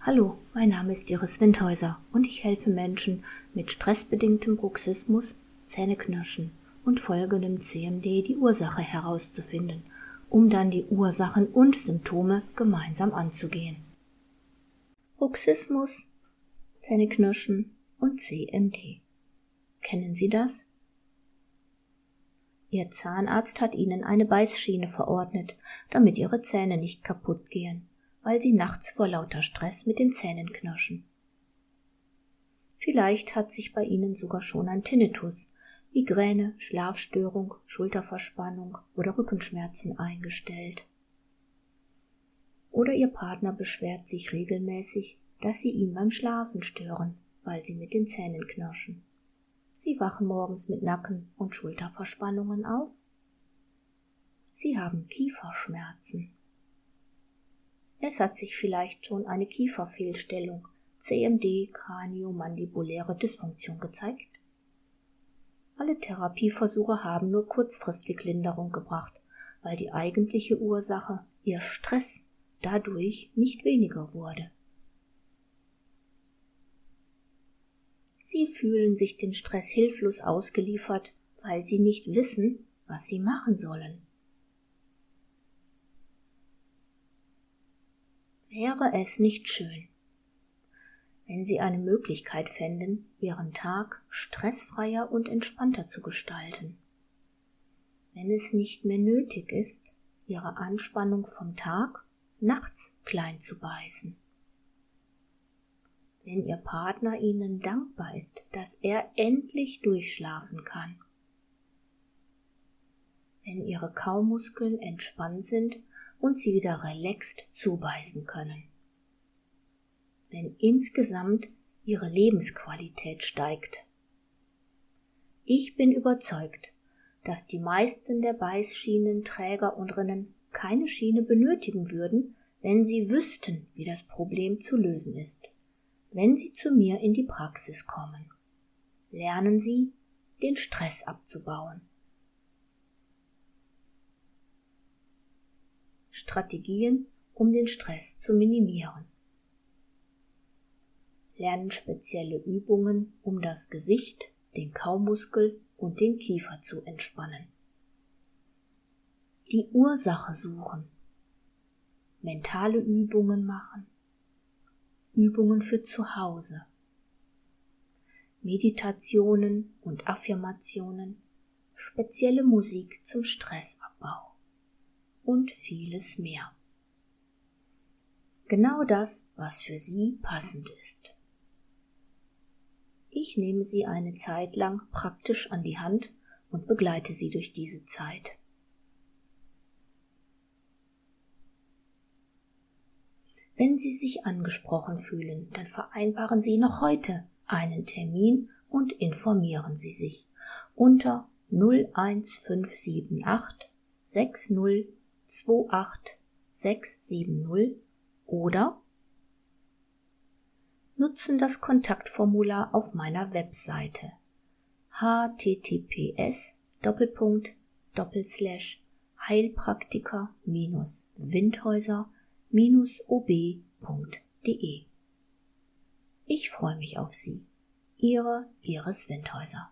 Hallo, mein Name ist Iris Windhäuser und ich helfe Menschen mit stressbedingtem Bruxismus, Zähneknirschen und folgendem CMD die Ursache herauszufinden, um dann die Ursachen und Symptome gemeinsam anzugehen. Bruxismus, Zähneknirschen und CMD. Kennen Sie das? Ihr Zahnarzt hat Ihnen eine Beißschiene verordnet, damit Ihre Zähne nicht kaputt gehen, weil Sie nachts vor lauter Stress mit den Zähnen knirschen. Vielleicht hat sich bei Ihnen sogar schon ein Tinnitus, Migräne, Schlafstörung, Schulterverspannung oder Rückenschmerzen eingestellt. Oder Ihr Partner beschwert sich regelmäßig, dass Sie ihn beim Schlafen stören, weil Sie mit den Zähnen knirschen. Sie wachen morgens mit Nacken- und Schulterverspannungen auf. Sie haben Kieferschmerzen. Es hat sich vielleicht schon eine Kieferfehlstellung, CMD, Kraniomandibuläre Dysfunktion gezeigt. Alle Therapieversuche haben nur kurzfristig Linderung gebracht, weil die eigentliche Ursache, Ihr Stress, dadurch nicht weniger wurde. Sie fühlen sich dem Stress hilflos ausgeliefert, weil Sie nicht wissen, was Sie machen sollen. Wäre es nicht schön, wenn Sie eine Möglichkeit fänden, Ihren Tag stressfreier und entspannter zu gestalten? Wenn es nicht mehr nötig ist, Ihre Anspannung vom Tag nachts klein zu beißen? Wenn Ihr Partner Ihnen dankbar ist, dass er endlich durchschlafen kann? Wenn Ihre Kaumuskeln entspannt sind und Sie wieder relaxed zubeißen können? Wenn insgesamt Ihre Lebensqualität steigt? Ich bin überzeugt, dass die meisten der Beißschienenträger und Rinnen keine Schiene benötigen würden, wenn sie wüssten, wie das Problem zu lösen ist. Wenn Sie zu mir in die Praxis kommen, lernen Sie, den Stress abzubauen. Strategien, um den Stress zu minimieren. Lernen spezielle Übungen, um das Gesicht, den Kaumuskel und den Kiefer zu entspannen. Die Ursache suchen. Mentale Übungen machen. Übungen für zu Hause. Meditationen und Affirmationen, spezielle Musik zum Stressabbau und vieles mehr. Genau das, was für Sie passend ist. Ich nehme Sie eine Zeit lang praktisch an die Hand und begleite Sie durch diese Zeit. Wenn Sie sich angesprochen fühlen, dann vereinbaren Sie noch heute einen Termin und informieren Sie sich unter 01578 60 28 670 oder nutzen das Kontaktformular auf meiner Webseite https://heilpraktiker-windhäuser-ob.de. Ich freue mich auf Sie. Ihre Iris Windhäuser.